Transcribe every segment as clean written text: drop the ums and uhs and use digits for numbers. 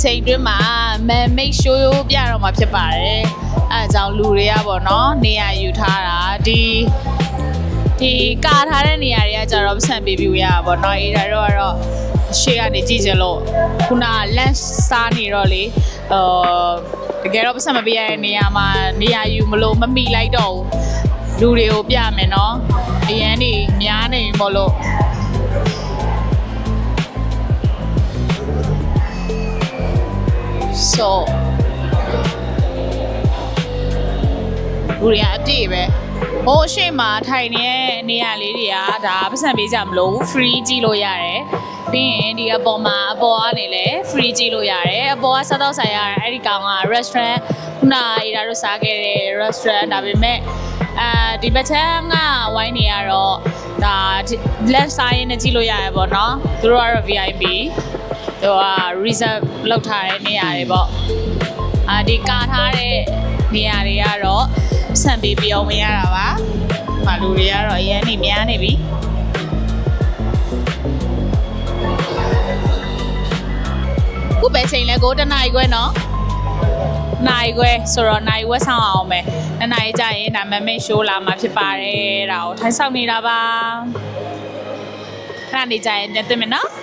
ချိန်တွင်းမှာmake sure ပြတော့မှာဖြစ်ပါတယ်အဲအကြောင်းလူတွေကပေါ့နော်နေရာယူထားတာဒီကာထားတဲ့နေရာတွေကကြတော့ပတ်စံပေးပြီးရတာပေါ့နော်အေးဒါတော့ရှေ့ကနေကြည့်ကြလို့ခုန lunch စားနေတော့လေတကယ်တော့ပတ်စံမပေးရတဲ့နေရာမှာနေရာယူမလို့မမိလိုက်တော့ဘူးလူတွေကိုပြမယ်နော်အရန်နေများနေမို့လို့ဆိုလူတွေကအပြည့်ပဲဟိုအရှိမထိုင်နေတဲ့နေရာလေးတွေကဒါပတ်စံပေးကြမလို့ free ကြည့်လို့ရတယ်ပြီးရင်ဒီအပေါ်မှာအပေါ်ကနေလည်း free ကြည့်လို့ရတယ်အပေါ်ကစားတော့ဆိုင်ရတယ်အဲ့ဒီကောင်က restaurant ခုနအေဒါတို့စားခဲ့တဲ့ restaurant ဒါပေမဲ့ဒီဘက်ချမ်းကဝိုင်းနေရတော့ဒါ left side နဲ့ကြည့်လို့ရတယ်ပေါ့နော်သူတို့ကတော့ VIP သူက reserve လောက်ထားတဲ့နေရာတွေပေါ့ဒီကာထားတဲ့နေရာတွေကတော့ဆန်ပေးပြီးအောင်ဝင်ရတာပါ။လူတွေကတော့အရန်နေများနေပြီ။ခုပဲချိန်လဲကိုတနားရီခွဲနော်။နာရီခွဲဆိုတော့နာရီဝက်ဆောင်အောင်မယ်။နှစ်နာရီကြာရင်ဒါမမေ့ရှိုးလာမှာဖြစ်ပါတယ်။ဒါကိုထိုင်ဆောင်နေတာပါ။ခဏနေကြာရင်ပြန်တွေ့မယ်နော်။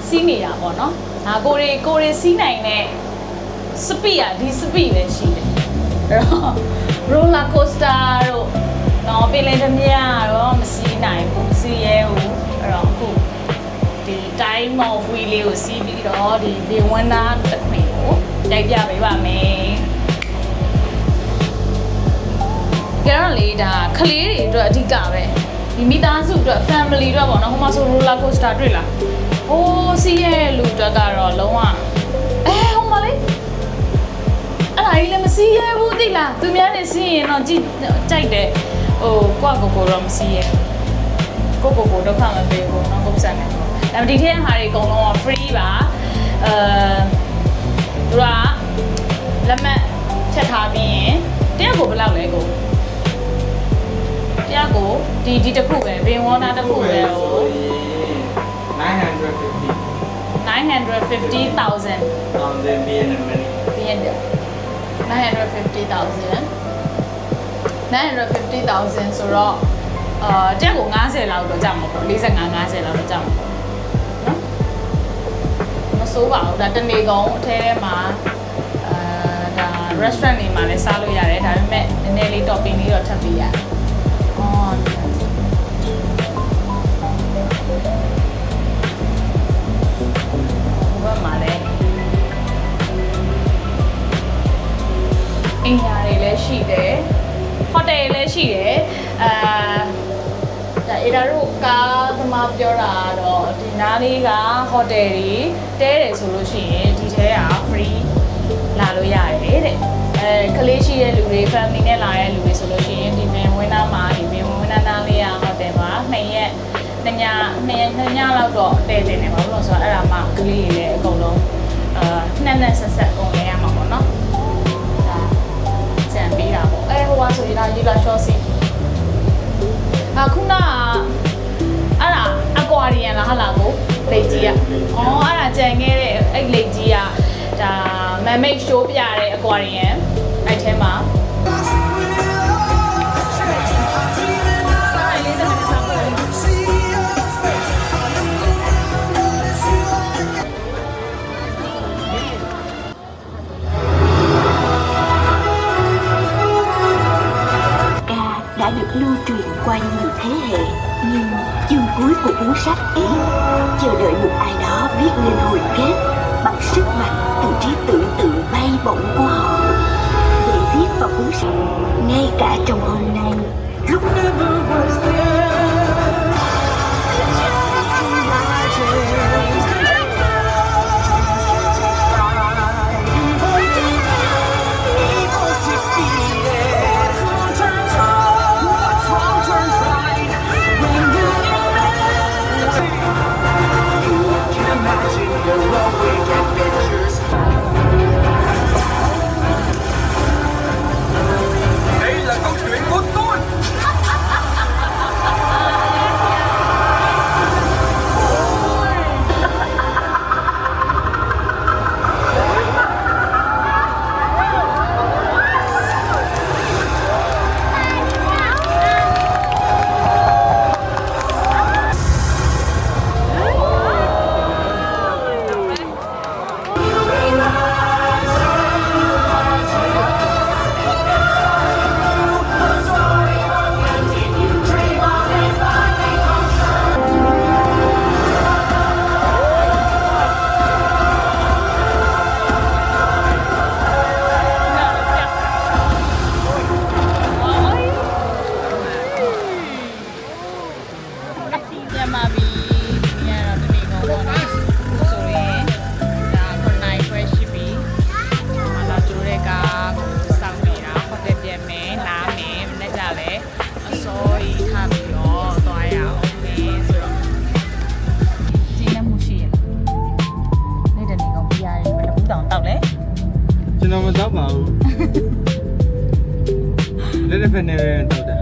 စီးနေတာပေါ့နော်ဒါကိုရီစီးနိုင်တဲ့စပီးอ่ะဒီစပီးပဲရှိတယ်အဲ့တော့ roller coaster တို့တော့ပင်လယ်ဓမြတော့မစီးနိုင်ဘူးစီးရဲဘူးအဲ့တော့အခုဒီ time of wheel လေးကိုစီးပြီးတော့ဒီလေဝန်းသားတစ်ခွင်ကိုရိုက်ပြပေးပါမယ်ကြတော့လေဒါကလေးတွေအတွက်အဓိကပဲဒီမိသားစုအတွက် family အတွက်ပေါ့နော်ဟိုမှာဆို roller coaster တွေ့လားโอ้စီးရဲ့လူအတွက်ကတော့လုံးဝဟိုမှာလေအဲ့ဒါကြီးလည်းမစီးရဲဘူးသိလားသူများနေစီးရင်တော့ကြိုက်တယ်ဟိုကိုတော့မစီးရဲကိုဒုက္ခမပေးဘူးเนาะကိုပစံနေဒါပေမဲ့ဒီထက်ဟာတွေအကုန်လုံးက free ပါသူကလက်မှတ်ချက်ထားပြီးရင်တရားကိုဘယ်လောက်လဲကိုတရားကိုဒီတစ်ခုပဲဘင်ဝနာတစ်ခုပဲဟို950,000 950,000ဆိုတော့တက်ကို90လောက်တော့ကြာမှာပေါ့45-50လောက်တော့ကြာမှာပေါ့နော်မစိုးပါဘူးဒါတနေ့ကုန်အထဲထဲမှာဒါ restaurant တွေမှာလည်းစားလို့ရတယ်ဒါပေမဲ့နည်းနည်းလေး topping လေးတော့ထပ်ပေးရတယ်အိမ်ယာတွေလည်းရှိတယ်ဟိုတယ်လည်းရှိတယ်ဒါအေဒါတို့ကားသမားပြောတာတော့ဒီနားလေးကဟိုတယ်တွေတဲတယ်ဆိုလို့ရှိရင်ဒီထဲက free လာလို့ရတယ်တဲ့ကလေးရှိတဲ့လူတွေ family နဲ့လာတဲ့လူတွေဆိုလို့ရှိရင်ဒီပင်ဝင်းနားမှာဒီပင်ဝင်းနားလေးက နှစ်ညလောက်တော့တဲတယ်နေပါဘူးလို့ဆိုတော့အဲ့ဒါမှကလေးတွေလည်းအကုန်လုံးနှစ်ဆက်ဆက်ကုန်လဲရမှာပေါ့နော်ဒါကြံပေးတာပေါ့ဟိုကဆိုရင်ဒါရေလာရှော့စီခုနကအဲ့ဒါအကွာရီယန်လားဟာလာကိုလိတ်ကြီးอ่ะအဲ့ဒါကြံခဲ့တဲ့အဲ့လိတ်ကြီးอ่ะဒါမန်မိတ်ရှိုးပြတဲ့အကွာရီယန်အဲ့ထဲမှာđã được lưu truyền qua nhiều thế hệ, nhưng chương cuối của cuốn sách ấy chờ đợi một ai đó viết lên hồi kết bằng sức mạnh từ trí tưởng tượng bay bổng của họ để viết vào cuốn sách. Ngay cả trong hôm nay, lúc đây là câu chuyện của tôi.ကျွန်တော်မတော့ပါဘူးလက်လက်ဖက်နဲ့ပဲတော့တာ